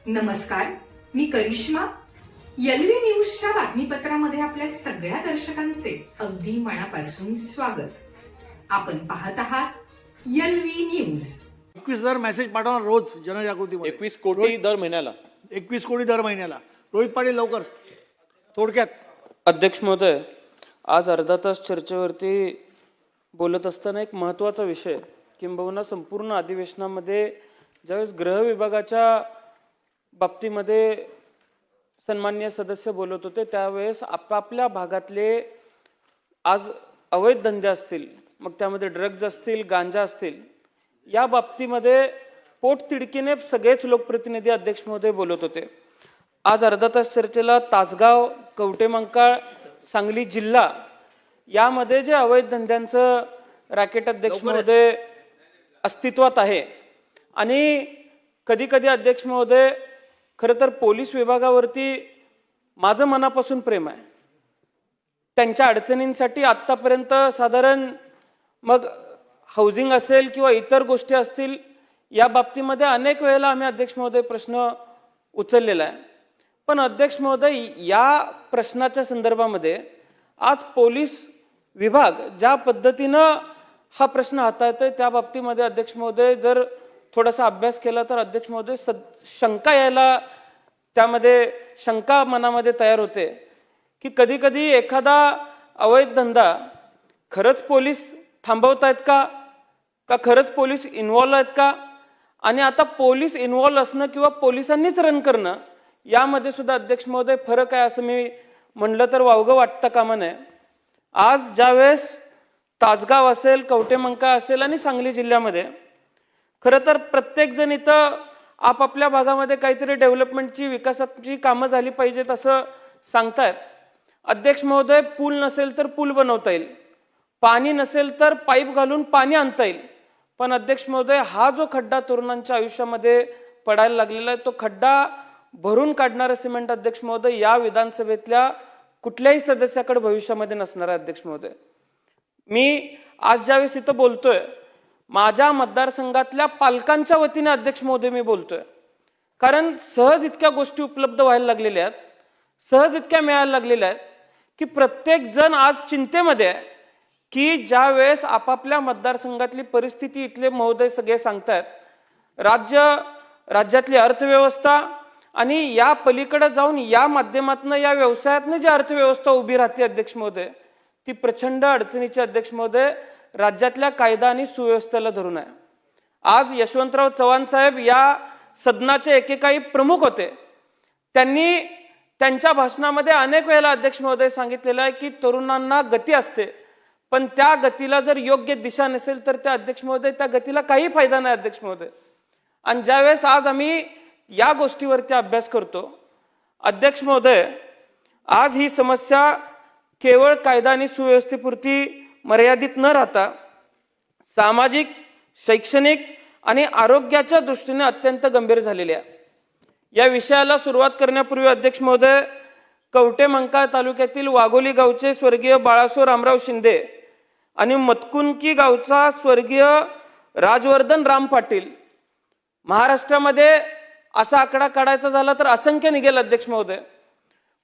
नमस्कार, मी करिश्मा. एलव्ही न्यूजच्या बातमीपत्रामध्ये आपल्या सगळ्या दर्शकांचे अगदी मनापासून स्वागत. आपण पाहत आहात एलव्ही न्यूज. 21,000 मेसेज पाठवणार रोज जनजागृतीमध्ये. 21 कोटी दर महिन्याला. 21 कोटी दर महिन्याला. रोहित पाटील लवकर थोडक्यात. अध्यक्ष महोदय, आज अर्धा तास चर्चेवरती बोलत असताना एक महत्त्वाचा विषय, किंबहुना संपूर्ण अधिवेशनामध्ये ज्यावेळेस गृह विभागाच्या बाबतीमध्ये सन्माननीय सदस्य बोलत होते त्यावेळेस आपापल्या भागातले आज अवैध धंदे असतील, मग त्यामध्ये ड्रग्ज असतील, गांजा असतील, या बाबतीमध्ये पोटतिडकीने सगळेच लोकप्रतिनिधी अध्यक्ष महोदय बोलत होते. आज अर्धा तास चर्चेला तासगाव, कवटेमंकाळ, सांगली जिल्हा यामध्ये जे अवैध धंद्यांचं रॅकेट अध्यक्ष महोदय अस्तित्वात आहे, आणि कधी कधी अध्यक्ष महोदय खरं तर पोलीस विभागावरती माझं मनापासून प्रेम आहे. त्यांच्या अडचणींसाठी आत्तापर्यंत साधारण मग हाऊसिंग असेल किंवा इतर गोष्टी असतील, या बाबतीमध्ये अनेक वेळेला आम्ही अध्यक्ष महोदय प्रश्न उचललेला आहे. पण अध्यक्ष महोदय, या प्रश्नाच्या संदर्भामध्ये आज पोलीस विभाग ज्या पद्धतीनं हा प्रश्न हाताळतोय त्या बाबतीमध्ये अध्यक्ष महोदय जर थोडासा अभ्यास केला तर अध्यक्ष महोदय शंका यायला, त्यामध्ये शंका मनामध्ये तयार होते की कधी कधी एखादा अवैध धंदा खरंच पोलीस थांबवतायत का खरंच पोलीस इन्व्हॉल्व आहेत का, आणि आता पोलीस इन्व्हॉल्व असणं किंवा पोलिसांनीच रन करणं यामध्ये सुद्धा अध्यक्ष महोदय फरक आहे असं मी म्हणलं तर वावगं वाटतं कामा नये. आज ज्यावेळेस तासगाव असेल, कवटेमंकाळ असेल आणि सांगली जिल्ह्यामध्ये खरं तर प्रत्येक जण इथं आपापल्या भागामध्ये काहीतरी डेव्हलपमेंटची, विकासाची कामं झाली पाहिजेत असं सांगतायत. अध्यक्ष महोदय, पूल नसेल तर पूल बनवता येईल, पाणी नसेल तर पाईप घालून पाणी आणता येईल. पण अध्यक्ष महोदय, हा जो खड्डा तरुणांच्या आयुष्यामध्ये पडायला लागलेला आहे, तो खड्डा भरून काढणारं सिमेंट अध्यक्ष महोदय या विधानसभेतल्या कुठल्याही सदस्याकडे भविष्यामध्ये नसणार आहे. अध्यक्ष महोदय, मी आज ज्यावेळेस इथं बोलतोय, माझ्या मतदारसंघातल्या पालकांच्या वतीने अध्यक्ष महोदय मी बोलतोय, कारण सहज इतक्या गोष्टी उपलब्ध व्हायला लागलेल्या आहेत, सहज इतक्या मिळायला लागलेल्या आहेत की प्रत्येक जण आज चिंतेमध्ये आहे की ज्या वेळेस आपापल्या मतदारसंघातली परिस्थिती इथले महोदय सगळे सांगतायत, राज्यातली अर्थव्यवस्था आणि या पलीकडे जाऊन या माध्यमातून, या व्यवसायातनं जी अर्थव्यवस्था उभी राहते अध्यक्ष महोदय, ती प्रचंड अडचणीची अध्यक्ष महोदय राज्यातल्या कायदा आणि सुव्यवस्थेला धरून आहे. आज यशवंतराव चव्हाण साहेब या सदनाचे एकेकाळी प्रमुख होते. त्यांनी त्यांच्या भाषणामध्ये अनेक वेळेला अध्यक्ष महोदय सांगितलेलं आहे की तरुणांना गती असते, पण त्या गतीला जर योग्य दिशा नसेल तर त्या अध्यक्ष महोदय त्या गतीला काही फायदा नाही अध्यक्ष महोदय. आणि ज्यावेळेस आज आम्ही या गोष्टीवरती अभ्यास करतो अध्यक्ष महोदय, आज ही समस्या केवळ कायदा आणि सुव्यवस्थेपुरती मर्यादित न राहता सामाजिक, शैक्षणिक आणि आरोग्याच्या दृष्टीने अत्यंत गंभीर झालेली आहे. या विषयाला सुरुवात करण्यापूर्वी अध्यक्ष महोदय, कवटेमंकाळ तालुक्यातील वाघोली गावचे स्वर्गीय बाळासो रामराव शिंदे आणि मतकुंकी गावचा स्वर्गीय राजवर्धन राम पाटील, महाराष्ट्रामध्ये असा आकडा काढायचा झाला तर असंख्य निघेल अध्यक्ष महोदय.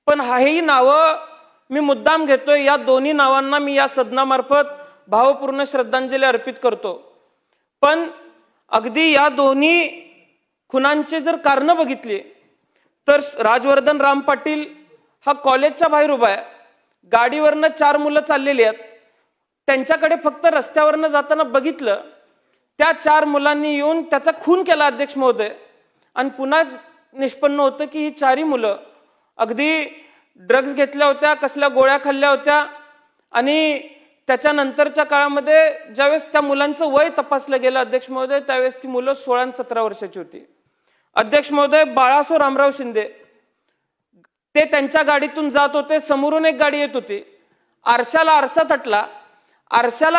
पण ही नावं मी मुद्दाम घेतोय, या दोन्ही नावांना मी या सदनामार्फत भावपूर्ण श्रद्धांजली अर्पित करतो. पण अगदी या दोन्ही खुनांचे जर कारण बघितली तर राजवर्धन राम पाटील हा कॉलेजच्या बाहेर उभा आहे, गाडीवरनं 4 मुलं चाललेली आहेत, त्यांच्याकडे फक्त रस्त्यावरनं जाताना बघितलं, त्या 4 मुलांनी येऊन त्याचा खून केला अध्यक्ष महोदय. आणि पुन्हा निष्पन्न होतं की ही 4ही मुलं अगदी ड्रग्ज घेतल्या होत्या, कसल्या गोळ्या खाल्ल्या होत्या, आणि त्याच्यानंतरच्या काळामध्ये ज्यावेळेस त्या मुलांचं वय तपासलं गेलं अध्यक्ष महोदय, त्यावेळेस ती मुलं 16 आणि 17 वर्षाची होती. अध्यक्ष महोदय, बाळासो रामराव शिंदे ते त्यांच्या गाडीतून जात होते, समोरून एक गाडी येत होती, आरशाला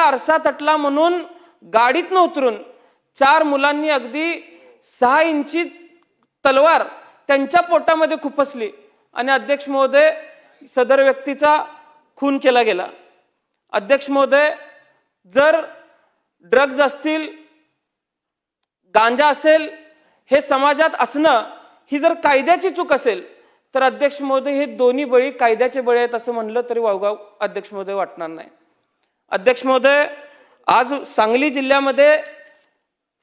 आरसा तटला म्हणून गाडीतनं उतरून 4 मुलांनी अगदी 6 इंची तलवार त्यांच्या पोटामध्ये खुपसली आणि अध्यक्ष महोदय सदर व्यक्तीचा खून केला गेला. अध्यक्ष महोदय, जर ड्रग्ज असतील, गांजा असेल, हे समाजात असणं ही जर कायद्याची चूक असेल तर अध्यक्ष महोदय हे दोन्ही बळी कायद्याचे बळी आहेत असं म्हणलं तरी वावगाव अध्यक्ष महोदय वाटणार नाही. अध्यक्ष महोदय, आज सांगली जिल्ह्यामध्ये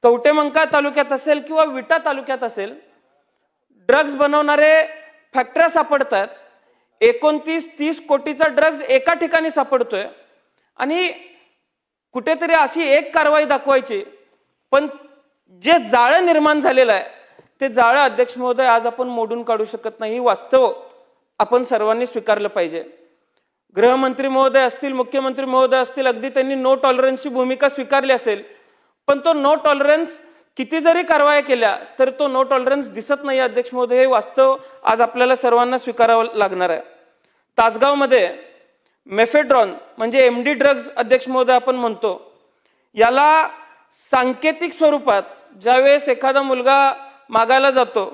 कवटेमंका तालुक्यात असेल किंवा विटा तालुक्यात असेल, ड्रग्ज बनवणारे फॅक्टऱ्या सापडतात. 29-30 कोटीचा ड्रग्ज एका ठिकाणी सापडतोय आणि कुठेतरी अशी एक कारवाई दाखवायची, पण जे जाळं निर्माण झालेलं आहे ते जाळं अध्यक्ष महोदय आज आपण मोडून काढू शकत नाही. ही वास्तव आपण सर्वांनी स्वीकारलं पाहिजे. गृहमंत्री महोदय असतील, मुख्यमंत्री महोदय असतील, अगदी त्यांनी नो टॉलरन्सची भूमिका स्वीकारली असेल, पण तो नो टॉलरन्स किती जरी कारवाया केल्या तर तो नो टॉलरन्स दिसत नाही अध्यक्ष महोदय. हे वास्तव आज आपल्याला सर्वांना स्वीकारावं लागणार आहे. तासगावमध्ये मेफेड्रॉन म्हणजे MD ड्रग्ज अध्यक्ष महोदय आपण म्हणतो, याला सांकेतिक स्वरूपात ज्यावेळेस एखादा मुलगा मागायला जातो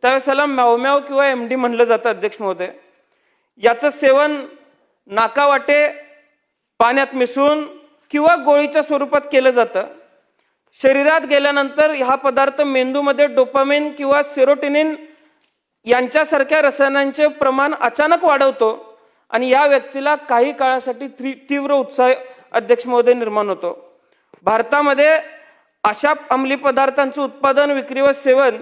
त्यावेळेस त्याला म्याव किंवा MD म्हणलं जातं अध्यक्ष महोदय. याचं सेवन नाकावाटे पाण्यात मिसळून किंवा गोळीच्या स्वरूपात केलं जातं. शरीरात गेल्यानंतर हा पदार्थ मेंदूमध्ये डोपामिन किंवा सेरोटिनिन यांच्यासारख्या रसायनांचे प्रमाण अचानक वाढवतो आणि या व्यक्तीला काही काळासाठी तीव्र उत्साह अध्यक्ष महोदय निर्माण होतो. भारतामध्ये अशा अंमली पदार्थांचं उत्पादन, विक्री व सेवन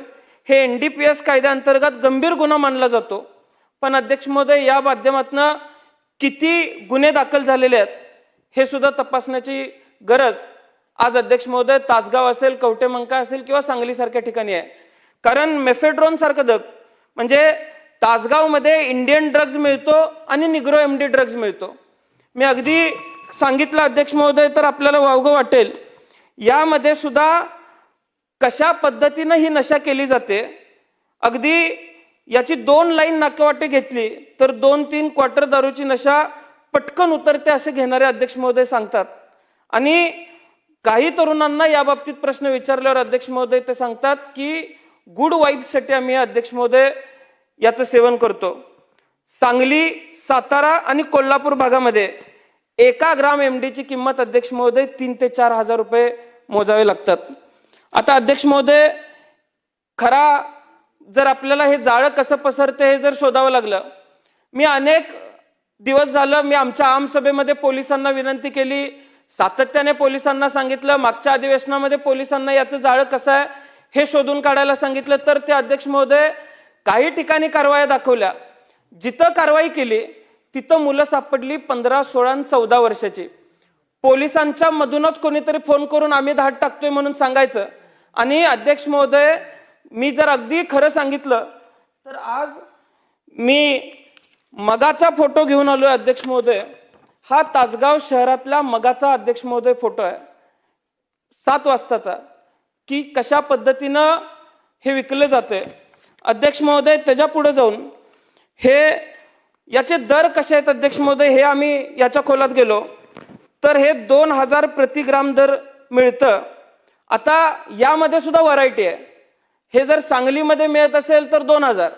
हे NDPS कायद्याअंतर्गत गंभीर गुन्हा मानला जातो. पण अध्यक्ष महोदय, या माध्यमातून किती गुन्हे दाखल झालेले आहेत हे सुद्धा तपासण्याची गरज आज अध्यक्ष महोदय तासगाव असेल, कवटेमंका असेल किंवा सांगली सारख्या ठिकाणी आहे. कारण मेफेड्रॉन सारखं म्हणजे तासगावमध्ये इंडियन ड्रग्ज मिळतो आणि निग्रो MD ड्रग्ज मिळतो. मी अगदी सांगितलं अध्यक्ष महोदय तर आपल्याला वावगं वाटेल, यामध्ये सुद्धा कशा पद्धतीनं ही नशा केली जाते. अगदी याची 2 लाईन नाकेवाटे घेतली तर 2-3 क्वार्टर दारूची नशा पटकन उतरते असे घेणारे अध्यक्ष महोदय सांगतात. आणि काही तरुणांना या बाबतीत प्रश्न विचारल्यावर अध्यक्ष महोदय ते सांगतात की गुड वाईब्ससाठी आम्ही अध्यक्ष महोदय याचं सेवन करतो. सांगली, सातारा आणि कोल्हापूर भागामध्ये 1 ग्राम MDची किंमत अध्यक्ष महोदय 3 ते 4 हजार रुपये मोजावे लागतात. आता अध्यक्ष महोदय, खरा जर आपल्याला हे जाळं कसं पसरते हे जर शोधावं लागलं, मी अनेक दिवस झालं मी आमच्या आमसभेमध्ये पोलिसांना विनंती केली, सातत्याने पोलिसांना सांगितलं, मागच्या अधिवेशनामध्ये पोलिसांना याचं जाळं कसं आहे हे शोधून काढायला सांगितलं, तर ते अध्यक्ष महोदय काही ठिकाणी कारवाया दाखवल्या. जिथं कारवाई केली तिथं मुलं सापडली 15, 16 आणि 14 वर्षाची. पोलिसांच्या मधूनच कोणीतरी फोन करून आम्ही धाड टाकतोय म्हणून सांगायचं. आणि अध्यक्ष महोदय, मी जर अगदी खरं सांगितलं तर आज मी मगाचा फोटो घेऊन आलोय अध्यक्ष महोदय. हा तासगाव शहरातल्या मगाचा अध्यक्ष महोदय फोटो आहे 7 वाजताचा, की कशा पद्धतीनं हे विकलं जाते अध्यक्ष महोदय. त्याच्या पुढे जाऊन याचे दर कसे आहेत अध्यक्ष महोदय हे आम्ही याच्या खोलात गेलो तर हे 2000 प्रति ग्राम दर मिळतं. आता यामध्ये सुद्धा व्हरायटी आहे. हे जर सांगलीमध्ये मिळत असेल तर 2000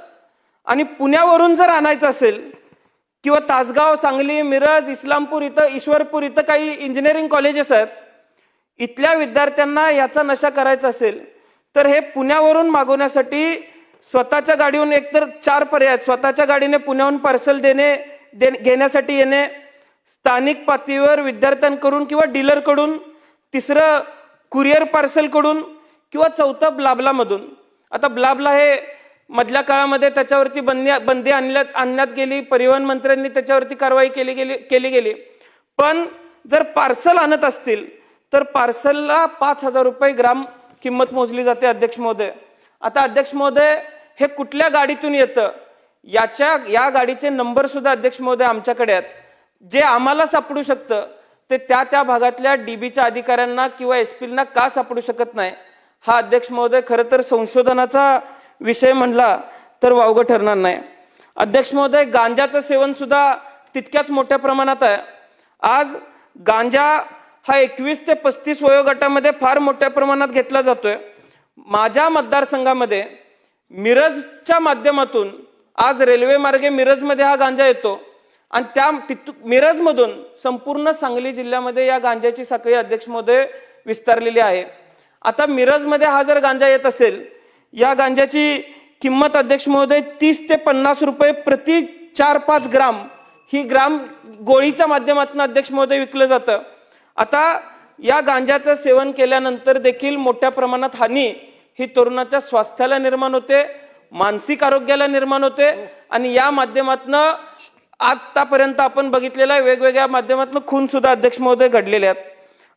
आणि पुण्यावरून जर आणायचं असेल किंवा तासगाव, सांगली, मिरज, इस्लामपूर इथं, ईश्वरपूर इथं काही इंजिनिअरिंग कॉलेजेस आहेत, इथल्या विद्यार्थ्यांना याचा नशा करायचा असेल तर हे पुण्यावरून मागवण्यासाठी स्वतःच्या गाडीहून एकतर 4 पर्याय आहेत. स्वतःच्या गाडीने पुण्याहून पार्सल घेण्यासाठी येणे, स्थानिक पातळीवर विद्यार्थ्यांकडून किंवा डीलरकडून, तिसरं कुरिअर पार्सल कडून किंवा चौथं ब्लाबलामधून. आता ब्लाबला हे मधल्या काळामध्ये त्याच्यावरती बंदी आणण्यात गेली, परिवहन मंत्र्यांनी त्याच्यावरती कारवाई केली गेली. पण जर पार्सल आणत असतील तर पार्सलला 5000 रुपये ग्राम किंमत मोजली जाते अध्यक्ष महोदय. आता अध्यक्ष महोदय, हे कुठल्या गाडीतून येतं या गाडीचे नंबर सुद्धा अध्यक्ष महोदय आमच्याकडे आहेत. जे आम्हाला सापडू शकतं ते त्या भागातल्या DBच्या अधिकाऱ्यांना किंवा SPना का सापडू शकत नाही, हा अध्यक्ष महोदय खरं तर संशोधनाचा विषय म्हणला तर वावगं ठरणार नाही. अध्यक्ष महोदय, गांजाचं सेवन सुद्धा तितक्याच मोठ्या प्रमाणात आहे. आज गांजा हा 21 ते 35 वयोगटामध्ये फार मोठ्या प्रमाणात घेतला जातोय. माझ्या मतदारसंघामध्ये मिरजच्या माध्यमातून आज रेल्वे मार्गे मिरजमध्ये हा गांजा येतो आणि त्या मिरजमधून संपूर्ण सांगली जिल्ह्यामध्ये या गांजाची साखळी अध्यक्ष महोदय विस्तारलेली आहे. आता मिरजमध्ये हा जर गांजा येत असेल, या गांजाची किंमत अध्यक्ष महोदय 30 ते 50 रुपये प्रति 4-5 ग्राम ही ग्राम गोळीच्या माध्यमातून अध्यक्ष महोदय विकलं जातं. आता या गांजाचं सेवन केल्यानंतर देखील मोठ्या प्रमाणात हानी ही तरुणाच्या स्वास्थ्याला निर्माण होते, मानसिक आरोग्याला निर्माण होते आणि या माध्यमातून आजपर्यंत आपण बघितलेल्या वेगवेगळ्या माध्यमातून खून सुद्धा अध्यक्ष महोदय घडलेले आहेत.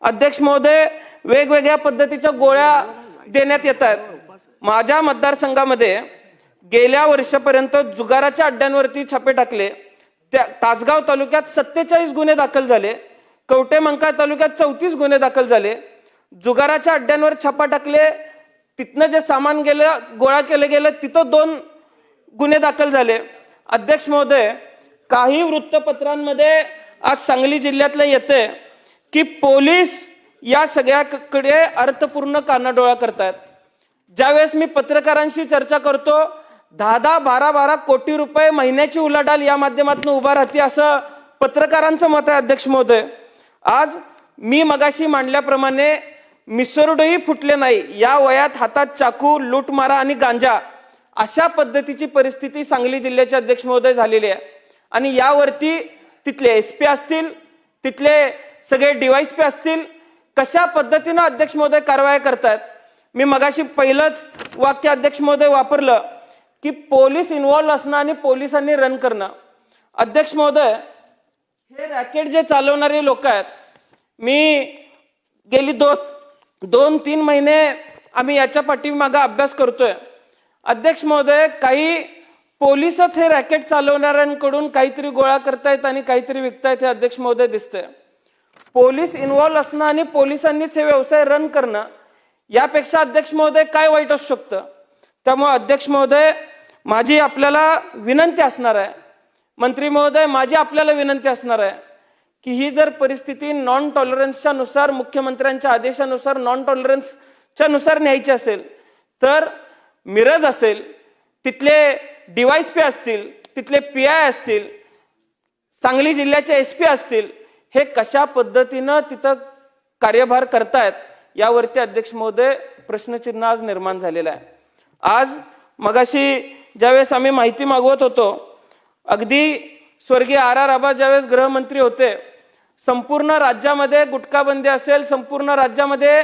अध्यक्ष महोदय वेगवेगळ्या पद्धतीच्या गोळ्या देण्यात येत आहेत. माझ्या मतदारसंघामध्ये गेल्या वर्षापर्यंत जुगाराच्या अड्ड्यांवरती छापे टाकले. त्या तासगाव तालुक्यात 47 गुन्हे दाखल झाले, कवठेमंकाळ तालुक्यात 34 गुन्हे दाखल झाले. जुगाराच्या अड्ड्यांवर छापा टाकले, तिथनं जे सामान गेलं गोळा केलं गेलं तिथं 2 गुन्हे दाखल झाले. अध्यक्ष महोदय, काही वृत्तपत्रांमध्ये आज सांगली जिल्ह्यातलं येते की पोलीस या सगळ्याकडे अर्थपूर्ण कानाडोळा करतायत. ज्यावेळेस मी पत्रकारांशी चर्चा करतो 10-10, 12-12 कोटी रुपये महिन्याची उलाढाल या माध्यमातून उभा राहते असं पत्रकारांचं मत आहे. अध्यक्ष महोदय, आज मी मगाशी मांडल्याप्रमाणे मिसरडोही फुटले नाही, या वयात हातात चाकू, लूटमारा आणि गांजा अशा पद्धतीची परिस्थिती सांगली जिल्ह्याचे अध्यक्ष महोदय झालेली आहे. आणि यावरती तिथले एसपी असतील, तिथले सगळे डीवायएसपी असतील, कशा पद्धतीनं अध्यक्ष महोदय कारवाई करतात. मी मगाशी पहिलंच वाक्य अध्यक्ष महोदय वापरलं की पोलीस इन्व्हॉल्व असणं आणि पोलिसांनी रन करणं. अध्यक्ष महोदय, हे रॅकेट जे चालवणारे लोक आहेत, मी गेली 2-3 महिने आम्ही याच्या पाठीमागे अभ्यास करतोय. अध्यक्ष महोदय, काही पोलीसच हे रॅकेट चालवणाऱ्यांकडून काहीतरी गोळा करतायत आणि काहीतरी विकतायत हे अध्यक्ष महोदय दिसतंय. पोलीस इन्व्हॉल्व असणं आणि पोलिसांनीच हे व्यवसाय रन करणं यापेक्षा अध्यक्ष महोदय काय वाईट असू शकतं. त्यामुळे अध्यक्ष महोदय, माझी आपल्याला विनंती असणार आहे, मंत्री महोदय माझी आपल्याला विनंती असणार आहे की ही जर परिस्थिती नॉन टॉलरन्सच्या नुसार, मुख्यमंत्र्यांच्या आदेशानुसार नॉन टॉलरन्सच्या नुसार न्यायची असेल तर मिरज असेल, तिथले डीवायएसपी असतील, तिथले पीआय असतील, सांगली जिल्ह्याचे एसपी असतील, हे कशा पद्धतीनं तिथं कार्यभार करतायत यावरती अध्यक्ष महोदय प्रश्नचिन्ह आज निर्माण झालेला आहे. आज मगाशी ज्यावेळेस आम्ही माहिती मागवत होतो, अगदी स्वर्गीय R.R. आबा ज्यावेळेस गृहमंत्री होते, संपूर्ण राज्यामध्ये गुटखा बंदी असेल, संपूर्ण राज्यामध्ये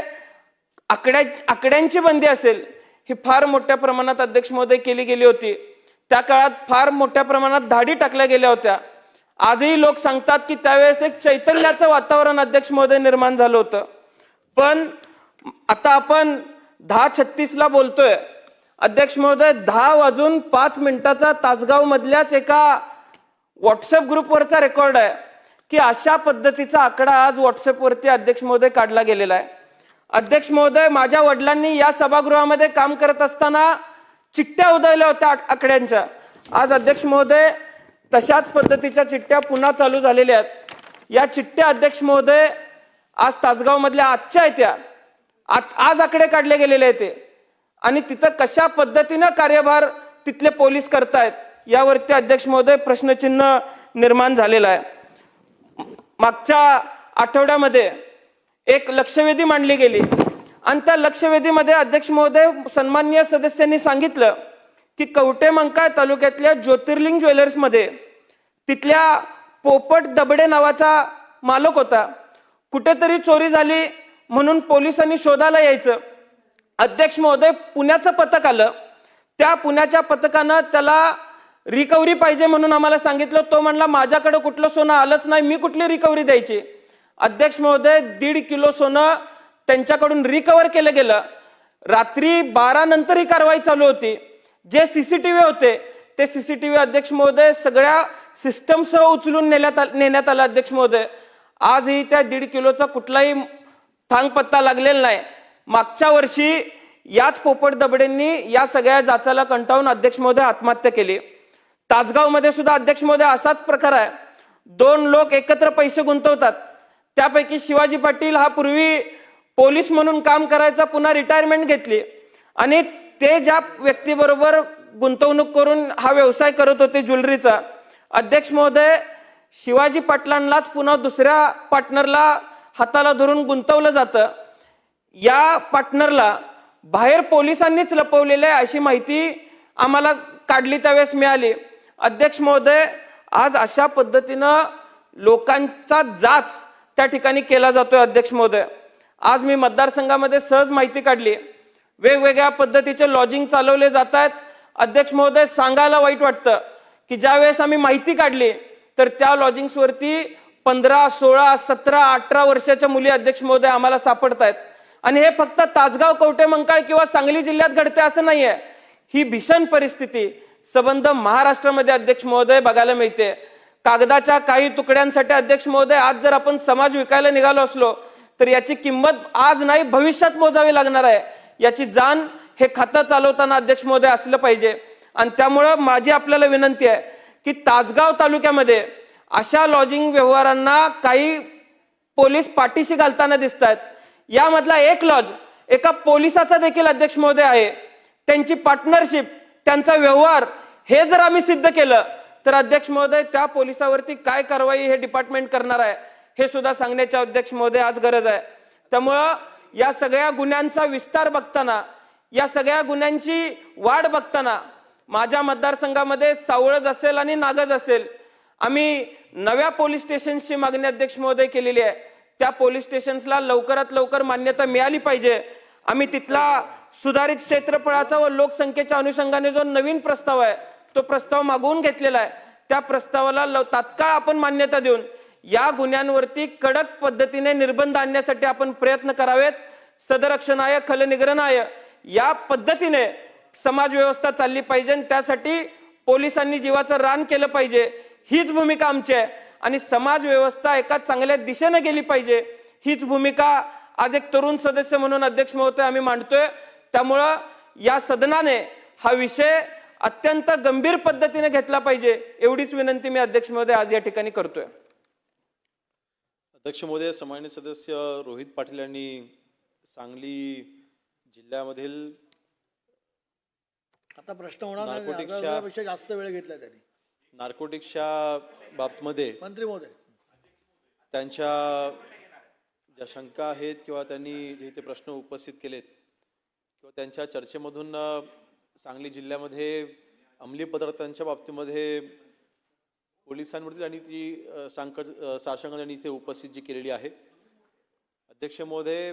आकड्यांची बंदी असेल, ही फार मोठ्या प्रमाणात अध्यक्ष महोदय केली गेली होती. त्या काळात फार मोठ्या प्रमाणात धाडी टाकल्या गेल्या होत्या. आजही लोक सांगतात की त्यावेळेस एक चैतन्याचं वातावरण अध्यक्ष महोदय निर्माण झालं होतं. पण आता आपण 10:36 बोलतोय. अध्यक्ष महोदय, 10:05 तासगाव मधल्याच एका व्हॉट्सअप ग्रुपवरचा रेकॉर्ड आहे की अशा पद्धतीचा आकडा आज व्हॉट्सअपवरती अध्यक्ष महोदय काढला गेलेला आहे. अध्यक्ष महोदय, माझ्या वडिलांनी या सभागृहामध्ये काम करत असताना चिठ्ठ्या उधळल्या होत्या आकड्यांच्या. आज अध्यक्ष महोदय तशाच पद्धतीच्या चिठ्ठ्या पुन्हा चालू झालेल्या आहेत. या चिठ्ठ्या अध्यक्ष महोदय आज तासगाव मधल्या आजच्या आहेत, त्या आज आकडे काढले गेलेले आहेत ते, आणि तिथं कशा पद्धतीनं कार्यभार तिथले पोलीस करतायत यावरती अध्यक्ष महोदय प्रश्नचिन्ह निर्माण झालेला आहे. मागच्या आठवड्यामध्ये एक लक्षवेधी मांडली गेली आणि त्या लक्षवेधीमध्ये अध्यक्ष महोदय सन्माननीय सदस्यांनी सांगितलं की कवठेमंकाळ तालुक्यातल्या ज्योतिर्लिंग ज्वेलर्स मध्ये तिथल्या पोपट दबडे नावाचा मालक होता. कुठेतरी चोरी झाली म्हणून पोलिसांनी शोधायला यायचं. अध्यक्ष महोदय, पुण्याचं पथक आलं. त्या पुण्याच्या पथकानं त्याला रिकव्हरी पाहिजे म्हणून आम्हाला सांगितलं. तो म्हणला माझ्याकडे कुठलं सोनं आलंच नाही, मी कुठली रिकव्हरी द्यायची. अध्यक्ष महोदय, 1.5 किलो सोनं त्यांच्याकडून रिकव्हर केलं गेलं. रात्री 12 नंतर ही कारवाई चालू होती. जे सीसीटीव्ही होते ते सीसीटीव्ही अध्यक्ष महोदय सगळ्या सिस्टमसह उचलून नेण्यात आलं. अध्यक्ष महोदय, आजही त्या 1.5 किलोचा कुठलाही थांगपत्ता लागलेला नाही. मागच्या वर्षी याच पोपट दबडेंनी या सगळ्या जाचाला कंटाळून अध्यक्ष महोदय आत्महत्या केली. तासगाव मध्ये सुद्धा अध्यक्ष महोदय असाच प्रकार आहे. 2 लोक एकत्र पैसे गुंतवतात. त्यापैकी शिवाजी पाटील हा पूर्वी पोलीस म्हणून काम करायचा, पुन्हा रिटायरमेंट घेतली आणि ते ज्या व्यक्तीबरोबर गुंतवणूक करून हा व्यवसाय करत होते ज्वेलरीचा, अध्यक्ष महोदय शिवाजी पाटलांनाच पुन्हा दुसऱ्या पार्टनरला हाताला धरून गुंतवलं जातं. या पार्टनरला बाहेर पोलिसांनीच लपवलेलं आहे अशी माहिती आम्हाला काढली त्यावेळेस मिळाली. अध्यक्ष महोदय, आज अशा पद्धतीनं लोकांचा जाच त्या ठिकाणी केला जातोय. अध्यक्ष महोदय, आज मी मतदारसंघामध्ये सहज माहिती काढली. वेगवेगळ्या पद्धतीचे लॉजिंग चालवले जात आहेत. अध्यक्ष महोदय, सांगायला वाईट वाटतं की ज्यावेळेस आम्ही माहिती काढली तर त्या लॉजिंग्सवरती 15, 16, 17, 18 वर्षाच्या मुली अध्यक्ष महोदय आम्हाला सापडत आहेत. आणि हे फक्त तासगाव, कवठेमंकाळ किंवा सांगली जिल्ह्यात घडते असं नाहीये. ही भीषण परिस्थिती संबंध महाराष्ट्रामध्ये अध्यक्ष महोदय बघायला मिळते. कागदाच्या काही तुकड्यांसाठी अध्यक्ष महोदय आज जर आपण समाज विकायला निघालो असलो तर याची किंमत आज नाही भविष्यात मोजावी लागणार आहे. याची जाण हे खातं चालवताना अध्यक्ष महोदय असलं पाहिजे. आणि त्यामुळं माझी आपल्याला विनंती आहे की तासगाव तालुक्यामध्ये अशा लॉजिंग व्यवहारांना काही पोलीस पाठीशी घालताना दिसत आहेत. यामधला एक लॉज एका पोलिसाचा देखील अध्यक्ष महोदय आहे. त्यांची पार्टनरशिप, त्यांचा व्यवहार हे जर आम्ही सिद्ध केलं तर अध्यक्ष महोदय त्या पोलिसावरती काय कारवाई हे डिपार्टमेंट करणार आहे हे सुद्धा सांगण्याची अध्यक्ष महोदय आज गरज आहे. त्यामुळं या सगळ्या गुन्ह्यांचा विस्तार बघताना, या सगळ्या गुन्ह्यांची वाढ बघताना माझ्या मतदारसंघामध्ये सावळज असेल आणि नागज असेल, आम्ही नव्या पोलीस स्टेशनची मागणी अध्यक्ष महोदय केलेली आहे. त्या पोलीस स्टेशन्सला लवकरात लवकर मान्यता मिळाली पाहिजे. आम्ही तिथला सुधारित क्षेत्रफळाचा व लोकसंख्येच्या अनुषंगाने जो नवीन प्रस्ताव आहे तो प्रस्ताव मागवून घेतलेला आहे. त्या प्रस्तावाला तात्काळ आपण मान्यता देऊन या गुन्ह्यांवरती कडक पद्धतीने निर्बंध आणण्यासाठी आपण प्रयत्न करावेत. सदरक्षणाय खलनिग्रहणाय या पद्धतीने समाज व्यवस्था चालली पाहिजे. त्यासाठी पोलिसांनी जीवाचं रान केलं पाहिजे, हीच भूमिका आमची आहे. आणि समाज व्यवस्था एका चांगल्या दिशेने गेली पाहिजे, हीच भूमिका आज एक तरुण सदस्य म्हणून अध्यक्ष महोदय आम्ही मांडतोय. त्यामुळं या सदनाने हा विषय अत्यंत गंभीर पद्धतीने घेतला पाहिजे, एवढीच विनंती मी अध्यक्ष महोदय आज या ठिकाणी करतोय. अध्यक्ष महोदय, सन्माननीय सदस्य रोहित पाटील यांनी सांगली जिल्ह्यामधील आता प्रश्न होणार नाही, नार्कोटिक्सच्या- अर्ध्यापेक्षा जास्त वेळ घेतला त्यांनी. नार्कोटिक्सच्या बाबतीमध्ये मंत्री महोदय, त्यांच्या ज्या शंका आहेत किंवा त्यांनी जे ते प्रश्न उपस्थित केलेत किंवा त्यांच्या चर्चेमधून सांगली जिल्ह्यामध्ये अंमली पदार्थांच्या बाबतीमध्ये पोलिसांवरती आणि ती साशंका त्यांनी इथे उपस्थित जी केलेली आहे. अध्यक्ष महोदय,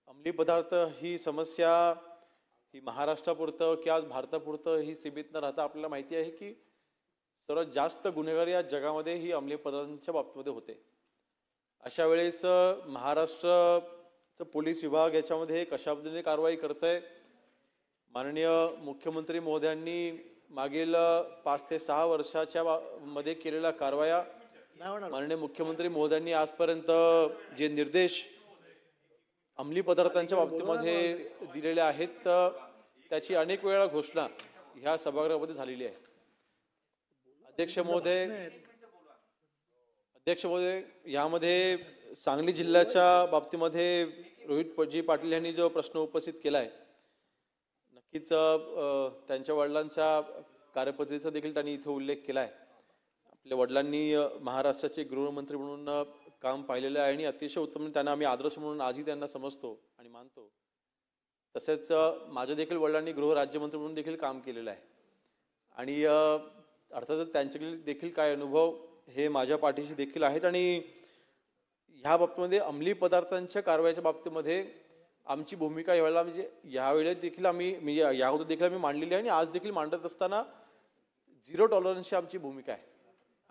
अंमली पदार्थ ही समस्या ही महाराष्ट्रापुरतं किंवा आज भारतापुरतं ही सीमित न राहता आपल्याला माहिती आहे की सर्वात जास्त गुन्हेगारी या जगामध्ये ही अंमली पदार्थांच्या बाबतीमध्ये होते. अशा वेळेस महाराष्ट्राचं पोलीस विभाग याच्यामध्ये कशा पद्धतीने कारवाई करतंय? माननीय मुख्यमंत्री महोदयांनी मागील 5 ते 6 वर्षाच्या मध्ये केलेल्या कारवाया, माननीय मुख्यमंत्री महोदयांनी आजपर्यंत जे निर्देश अंमली पदार्थांच्या बाबतीमध्ये दिलेले आहेत त्याची अनेक वेळा घोषणा ह्या सभागृहामध्ये झालेली आहे. अध्यक्ष महोदय, यामध्ये सांगली जिल्ह्याच्या बाबतीमध्ये रोहित पाटील यांनी जो प्रश्न उपस्थित केलाय, नक्कीच त्यांच्या वडिलांच्या कार्यपद्धतीचा देखील त्यांनी इथे उल्लेख केलाय. आपल्या वडिलांनी महाराष्ट्राचे गृहमंत्री म्हणून काम पाहिलेलं आहे आणि अतिशय उत्तम, त्यांना आम्ही आदर्श म्हणून आजही त्यांना समजतो आणि मानतो. तसेच माझ्या देखील वडिलांनी गृह राज्यमंत्री म्हणून देखील काम केलेलं आहे आणि अर्थातच त्यांच्याकडे देखील काय अनुभव हे माझ्या पाठीशी देखील आहेत. आणि ह्या बाबतीमध्ये अंमली पदार्थांच्या कारवाईच्या बाबतीमध्ये आमची भूमिका यावेळेला म्हणजे यावेळेला देखील आम्ही या अगोदर देखील आम्ही मांडलेली आहे आणि आज देखील मांडत असताना 0 टॉलरन्सची आमची भूमिका आहे.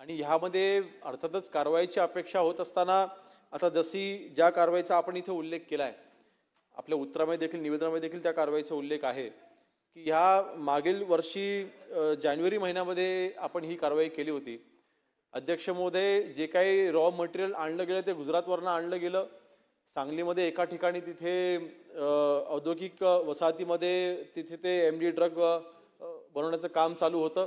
आणि ह्यामध्ये अर्थातच कारवाईची अपेक्षा होत असताना आता जशी ज्या कारवाईचा आपण इथे उल्लेख केला आहे, आपल्या उत्तरामध्ये देखील निवेदनामध्ये देखील त्या कारवाईचा उल्लेख आहे की ह्या मागील वर्षी जानेवारी महिन्यामध्ये आपण ही कारवाई केली होती. अध्यक्ष महोदय, जे काही रॉ मटेरियल आणलं गेलं ते गुजरातवरनं आणलं गेलं. सांगलीमध्ये एका ठिकाणी तिथे औद्योगिक वसाहतीमध्ये तिथे ते MD ड्रग बनवण्याचं काम चालू होतं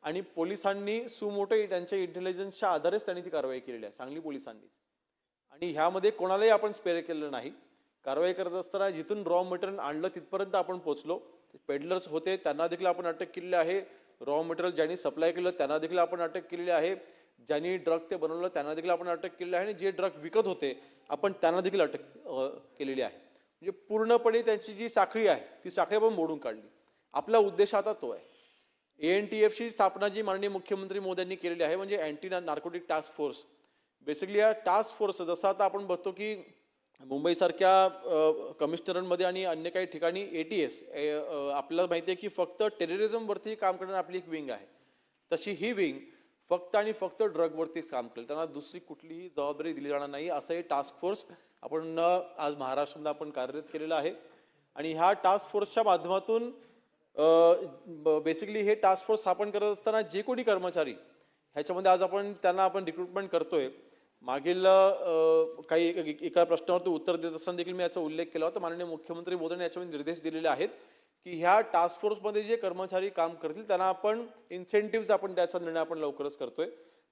आणि पोलिसांनी सुमोटो त्यांच्या इंटेलिजन्सच्या आधारेच त्यांनी ती कारवाई केलेली आहे, सांगली पोलिसांनीच. आणि ह्यामध्ये कोणालाही आपण स्पेअर केलेलं नाही. कारवाई करत असताना जिथून रॉ मटेरियल आणलं तिथपर्यंत आपण पोहोचलो. पेडलर्स होते त्यांना देखील आपण अटक केलेली आहे. रॉ मटेरियल ज्यांनी सप्लाय केलं त्यांना देखील आपण अटक केलेली आहे. ज्यांनी ड्रग ते बनवलं त्यांना देखील आपण अटक केलेली आहे आणि जे ड्रग विकत होते आपण त्यांना देखील अटक केलेली आहे. म्हणजे पूर्णपणे त्यांची जी साखळी आहे ती साखळी आपण मोडून काढली. आपला उद्देश आता तो आहे. ANTFची स्थापना जी माननीय मुख्यमंत्री मोदींनी केलेली आहे म्हणजे anti narcotic task force. Basically या टास्क फोर्स जसं आता आपण बघतो की मुंबईसारख्या कमिशनरांमध्ये आणि अन्य काही ठिकाणी ATS आपल्याला माहिती आहे की फक्त टेररिझमवरती काम करणारी आपली एक विंग आहे. तशी ही विंग फक्त आणि फक्त ड्रगवरतीच काम करेल. त्यांना दुसरी कुठलीही जबाबदारी दिली जाणार नाही. असं हे टास्क फोर्स आपण आज महाराष्ट्रामध्ये आपण कार्यरत केलेलं आहे. आणि ह्या टास्क फोर्सच्या माध्यमातून बेसिकली हे टास्क फोर्स स्थापन करत असताना जे कोणी कर्मचारी ह्याच्यामध्ये आज आपण त्यांना रिक्रुटमेंट करतोय. मागील काही एका प्रश्नावरती उत्तर देत असताना देखील मी याचा उल्लेख केला होता. माननीय मुख्यमंत्री मोदींनी याच्यामध्ये निर्देश दिलेले आहेत की ह्या टास्क फोर्समध्ये जे कर्मचारी काम करतील त्यांना आपण इन्सेंटिव्ह आपण त्याचा निर्णय आपण लवकरच करतोय.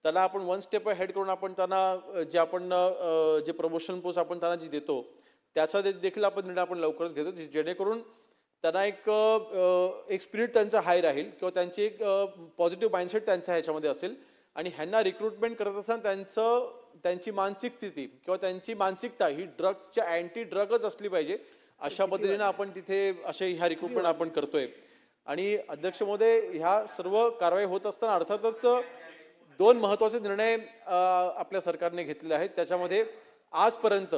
त्यांना आपण वन स्टेप हेड करून आपण त्यांना जे आपण जे प्रमोशन पोस्ट आपण त्यांना जी देतो त्याचा देखील आपण निर्णय आपण लवकरच घेतो, जेणेकरून त्यांना एक स्पिरिट त्यांचा हाय राहील किंवा त्यांची एक पॉझिटिव्ह माइंडसेट त्यांचा ह्याच्यामध्ये असेल. आणि ह्यांना रिक्रुटमेंट करत असताना त्यांची मानसिक स्थिती किंवा त्यांची मानसिकता ही ड्रगच्या अँटी ड्रगच असली पाहिजे अशा पद्धतीने आपण तिथे असे ह्या रिक्रुटमेंट आपण करतोय. आणि अध्यक्ष महोदय, ह्या सर्व कारवाई होत असताना अर्थातच 2 महत्वाचे निर्णय आपल्या सरकारने घेतलेले आहेत. त्याच्यामध्ये आजपर्यंत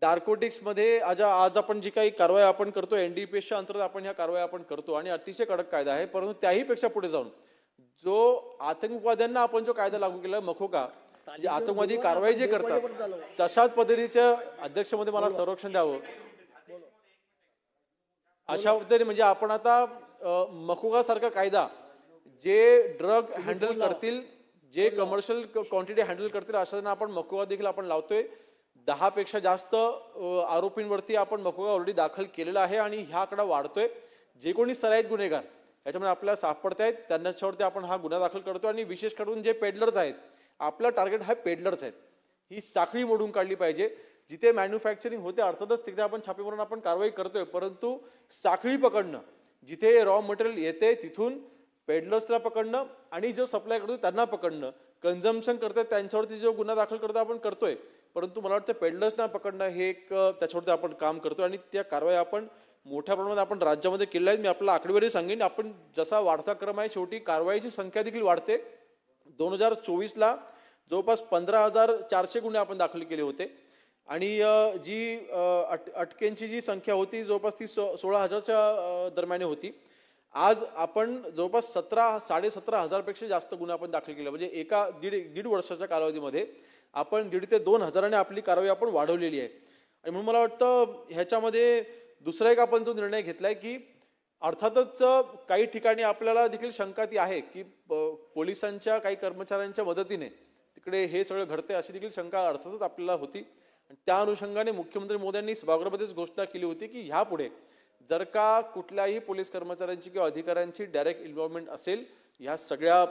नार्कोटिक्समध्ये आज आपण जी काही कारवाई आपण करतो NDPSच्या अंतर्गत आपण ह्या कारवाई आपण करतो आणि अतिशय कडक कायदा आहे. परंतु त्याही पेक्षा पुढे जाऊन जो आतंकवाद्यांना आपण जो कायदा लागू केला मखोका, जे आतंकवादी कारवाई जे करतात तशाच पद्धतीच्या अध्यक्षमध्ये मला संरक्षण द्यावं अशा पद्धतीने म्हणजे आपण आता मखोका सारखा कायदा जे ड्रग हँडल करतील, जे कमर्शियल क्वांटिटी हँडल करतील अशांना आपण मखोका देखील आपण लावतोय. 10 पेक्षा जास्त आरोपींवरती आपण मखोका ऑलरेडी दाखल केलेला आहे आणि हा आकडा वाढतोय. जे कोणी सराईत गुन्हेगार याच्यामध्ये आपल्याला सापडतायत त्यांच्यावरती आपण हा गुन्हा दाखल करतो. आणि विशेष करून जे पेडलर्स आहेत, आपला टार्गेट हा पेडलर्स आहेत. ही साखळी मोडून काढली पाहिजे. जिथे मॅन्युफॅक्चरिंग होते अर्थातच तिथे आपण छापे मारून आपण कारवाई करतोय, परंतु साखळी पकडणं, जिथे रॉ मटेरियल येते तिथून पेडलर्सला पकडणं आणि जो सप्लाय करतो त्यांना पकडणं, कन्झम्पशन करतात त्यांच्यावरती जो गुन्हा दाखल करतो आपण करतोय, परंतु मला वाटतं पेडलर्सना पकडणं हे एक त्याच्यावरती आपण काम करतोय. आणि त्या कारवाई आपण मोठ्या प्रमाणात आपण राज्यामध्ये केल्या आहेत. मी आपल्याला आकडेवारी सांगेन, आपण जसा वाढता क्रम आहे शेवटी कारवाईची संख्या देखील वाढते. 2024ला जवळपास 15,400 गुन्हे आपण दाखल केले होते आणि जी अटकेंची जी संख्या होती जवळपास ती 16,000च्या दरम्यान होती. आज आपण जवळपास 17,500 पेक्षा जास्त गुन्हे आपण दाखल केले. म्हणजे एका दीड वर्षाच्या कालावधीमध्ये आपण 1,500 ते 2,000 आपली कारवाई आपण वाढवलेली आहे. आणि म्हणून मला वाटतं ह्याच्यामध्ये दुसरा एक आपण जो निर्णय घेतलाय की अर्थातच काही ठिकाणी आपल्याला देखील शंका ती आहे की पोलिसांच्या काही कर्मचाऱ्यांच्या मदतीने तिकडे हे सगळं घडतंय अशी देखील शंका अर्थातच आपल्याला होती. आणि त्या अनुषंगाने मुख्यमंत्री मोदींनी सभागृहामध्येच घोषणा केली होती की ह्यापुढे जर का कुठल्याही पोलीस कर्मचाऱ्यांची किंवा अधिकाऱ्यांची डायरेक्ट इन्व्हॉल्वमेंट असेल ह्या सगळ्या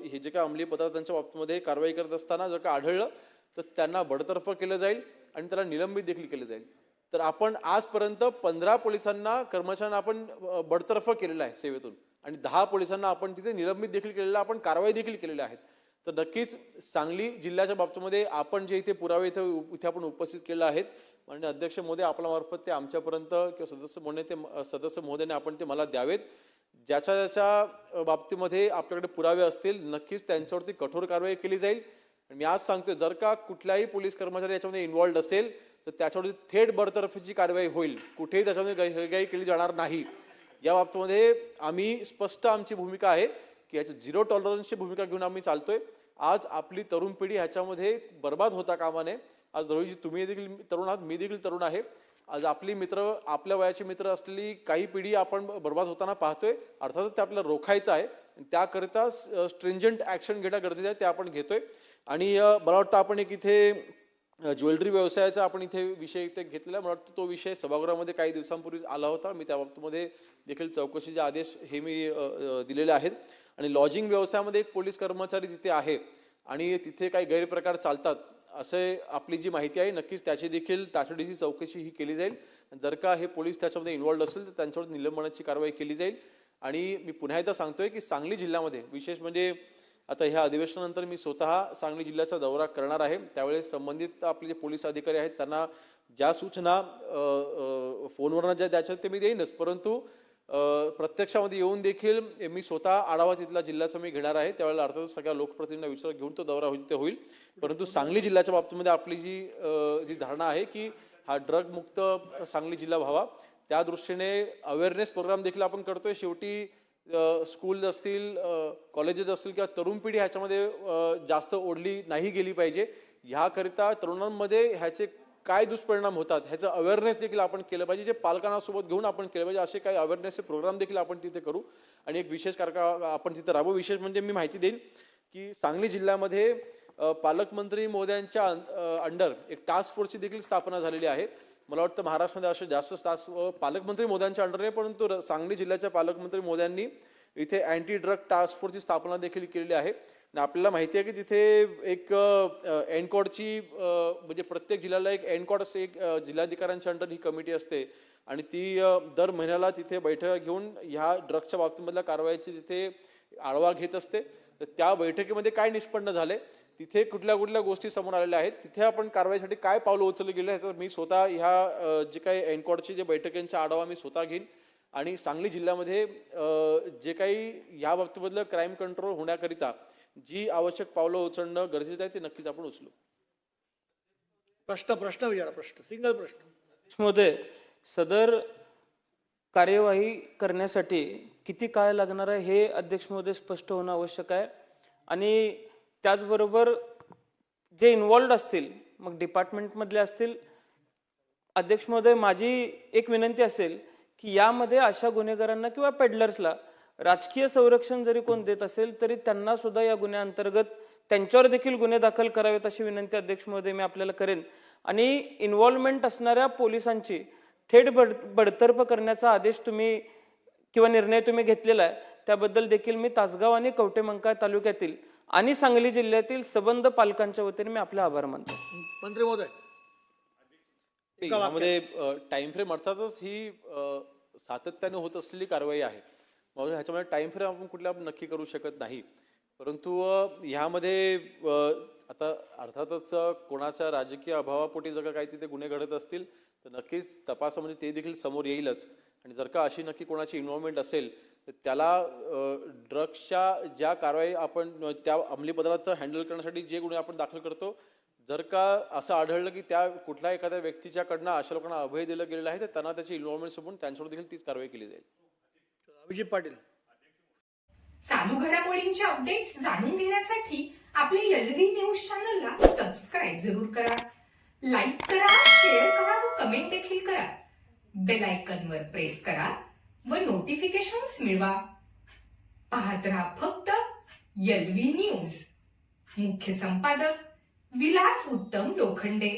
हे जे काही अंमली पदार्थांच्या बाबतीमध्ये कारवाई करत असताना जर का आढळलं तर त्यांना बडतर्फ केलं जाईल आणि त्याला निलंबित देखील केलं जाईल. तर आपण आजपर्यंत 15 पोलिसांना कर्मचाऱ्यांना आपण बडतर्फ केलेलं आहे सेवेतून आणि 10 पोलिसांना आपण तिथे निलंबित देखील केलेलं, आपण कारवाई देखील केलेल्या आहेत. तर नक्कीच सांगली जिल्ह्याच्या बाबतीमध्ये आपण जे इथे पुरावे इथे आपण उपस्थित केले आहेत, माननीय अध्यक्ष महोदय आपल्या मार्फत ते आमच्यापर्यंत किंवा सदस्य महोदयाने आपण ते मला द्यावेत. ज्याच्या बाबतीमध्ये आपल्याकडे पुरावे असतील नक्कीच त्यांच्यावरती कठोर कारवाई केली जाईल. मी आज सांगतोय जर का कुठल्याही पोलीस कर्मचारी याच्यामध्ये इन्व्हॉल्ड असेल तर त्याच्यावरती थेट बडतर्फीची कारवाई होईल. कुठेही त्याच्यामध्ये गैरगाई केली जाणार नाही. या बाबतीमध्ये आम्ही स्पष्ट आमची भूमिका आहे की याची 0 टॉलरन्सची भूमिका घेऊन आम्ही चालतोय. आज आपली तरुण पिढी ह्याच्यामध्ये बर्बाद होता कामा नये. आज रोहितजी तुम्ही देखील तरुण आहात, मी देखील तरुण आहे. आज आपली मित्र, आपल्या वयाची मित्र असलेली काही पिढी आपण बर्बाद होताना पाहतोय. अर्थातच ते आपल्याला रोखायचं आहे. त्याकरिता स्ट्रिंजंट ऍक्शन घेणं गरजेचं आहे, ते आपण घेतोय. आणि मला वाटतं आपण एक इथे ज्वेलरी व्यवसायाचा आपण इथे विषय इथे घेतलेला. मला वाटतं तो विषय सभागृहामध्ये काही दिवसांपूर्वी आला होता. मी त्या बाबतीमध्ये देखील चौकशीचे आदेश हे मी दिलेले आहेत. आणि लॉजिंग व्यवसायामध्ये एक पोलीस कर्मचारी तिथे आहे आणि तिथे काही गैरप्रकार चालतात असे आपली जी माहिती आहे, नक्कीच त्याची देखील तातडीची चौकशी ही केली जाईल. जर का हे पोलीस त्याच्यामध्ये इन्व्हॉल्ड असेल तर त्यांच्यावर निलंबनाची कारवाई केली जाईल. आणि मी पुन्हा एकदा सांगतोय की सांगली जिल्ह्यामध्ये विशेष म्हणजे आता ह्या अधिवेशनानंतर मी स्वतः सांगली जिल्ह्याचा दौरा करणार आहे. त्यावेळेस संबंधित आपले जे पोलीस अधिकारी आहेत त्यांना ज्या सूचना फोनवरनं ज्या द्यायच्या ते मी देईनच, परंतु प्रत्यक्षामध्ये येऊन देखील मी स्वतः आढावा तिथला जिल्ह्याचा मी घेणार आहे. त्यावेळेला अर्थातच सगळ्या लोकप्रतिनिधींना विचार घेऊन तो दौरा होईल ते होईल. परंतु सांगली जिल्ह्याच्या बाबतीमध्ये आपली जी धारणा आहे की हा ड्रग मुक्त सांगली जिल्हा व्हावा, त्या दृष्टीने अवेअरनेस प्रोग्राम देखील आपण करतोय. शेवटी स्कूल असतील, कॉलेजेस असतील किंवा तरुण पिढी ह्याच्यामध्ये जास्त ओढली नाही गेली पाहिजे. ह्याकरिता तरुणांमध्ये ह्याचे काय दुष्परिणाम होतात ह्याचं अवेअरनेस देखील आपण केलं पाहिजे. जे पालकांना सोबत घेऊन आपण केलं पाहिजे. असे काही अवेअरनेसचे प्रोग्राम देखील आपण तिथे करू आणि एक विशेष कार्यक्रम आपण तिथे राबवू. विशेष म्हणजे मी माहिती देईन की सांगली जिल्ह्यामध्ये पालकमंत्री महोदयांच्या अंडर एक टास्क फोर्सची देखील स्थापना झालेली आहे. मला वाटतं महाराष्ट्रामध्ये असे जास्त टास्क पालकमंत्री महोदयांच्या अंडर नाही, परंतु सांगली जिल्ह्याच्या पालकमंत्री महोदयांनी इथे अँटी ड्रग टास्क फोर्सची स्थापना देखील केलेली आहे. आणि आपल्याला माहिती आहे की तिथे एक एनकॉडची म्हणजे प्रत्येक जिल्ह्याला एक एनकॉड असे एक जिल्हाधिकाऱ्यांच्या अंडर ही कमिटी असते आणि ती दर महिन्याला तिथे बैठक घेऊन ह्या ड्रग्सच्या बाबतीमधल्या कारवाईची तिथे आढावा घेत असते. तर त्या बैठकीमध्ये काय निष्पन्न झाले, तिथे कुठल्या कुठल्या गोष्टी समोर आलेल्या आहेत, तिथे आपण कारवाईसाठी काय पावलं उचलली गेली आहे, तर मी स्वतः ह्या जे काही एनकॉडची जे बैठकींचा आढावा मी स्वतः घेईन आणि सांगली जिल्ह्यामध्ये जे काही या बाबतीमधलं क्राईम कंट्रोल होण्याकरिता जी आवश्यक पावलं उचलणं गरजेचं आहे ते नक्कीच आपण उचलू. प्रश्न विचारा. सिंगल प्रश्न. मध्ये सदर कार्यवाही करण्यासाठी किती काळ लागणार आहे हे अध्यक्ष महोदय स्पष्ट होणं आवश्यक आहे. आणि त्याचबरोबर जे इन्व्हॉल्ड असतील, मग डिपार्टमेंटमधले असतील, अध्यक्ष महोदय माझी एक विनंती असेल की यामध्ये अशा गुन्हेगारांना किंवा पेडलर्सला राजकीय संरक्षण जरी कोण देत असेल तरी त्यांना सुद्धा या गुन्ह्याअंतर्गत त्यांच्यावर देखील गुन्हे दाखल करावेत अशी विनंती अध्यक्ष महोदय मी आपल्याला करेन. आणि इन्व्हॉल्वमेंट असणाऱ्या पोलिसांची थेट बडतर्फ करण्याचा आदेश तुम्ही किंवा निर्णय तुम्ही घेतलेला आहे, त्याबद्दल देखील मी तासगाव आणि कवठेमंकाळ तालुक्यातील आणि सांगली जिल्ह्यातील सबंध पालकांच्या वतीने मी आपले आभार मानतो. मंत्री महोदय. यामध्ये टाइम फ्रेम अर्थातच ही सातत्याने होत असलेली कारवाई आहे, मग ह्याच्यामध्ये टाइम फ्रेम आपण कुठल्या नक्की करू शकत नाही. परंतु ह्यामध्ये आता अर्थातच कोणाच्या राजकीय अभावापोटी जर काही तिथे गुन्हे घडत असतील तर नक्कीच तपासामध्ये ते देखील समोर येईलच. आणि जर का अशी नक्की कोणाची इन्व्हॉल्वमेंट असेल तर त्याला ड्रग्सच्या ज्या कारवाई आपण त्या अंमली पदार्थ हँडल करण्यासाठी जे गुन्हे आपण दाखल करतो, जर का असं आढळलं की त्या कुठल्या एखाद्या व्यक्तीच्याकडनं अशा लोकांना अभय दिलं गेलेलं आहे तर त्यांना त्याची इन्व्हॉल्वमेंट सोडून त्यांच्यावर देखील तीच कारवाई केली जाईल. अभिजित पाटील. चालू घडामोडींचे अपडेट्स जाणून घेण्यासाठी आपल्या एलव्ही न्यूज चॅनलला सबस्क्राईब जरूर करा, लाईक करा, शेअर करा व कमेंट देखील करा. बेल आयकॉनवर प्रेस करा व नोटिफिकेशन्स मिळवा. पाहत रहा फक्त एलव्ही न्यूज. मुख्य संपादक विलास उत्तम लोखंडे.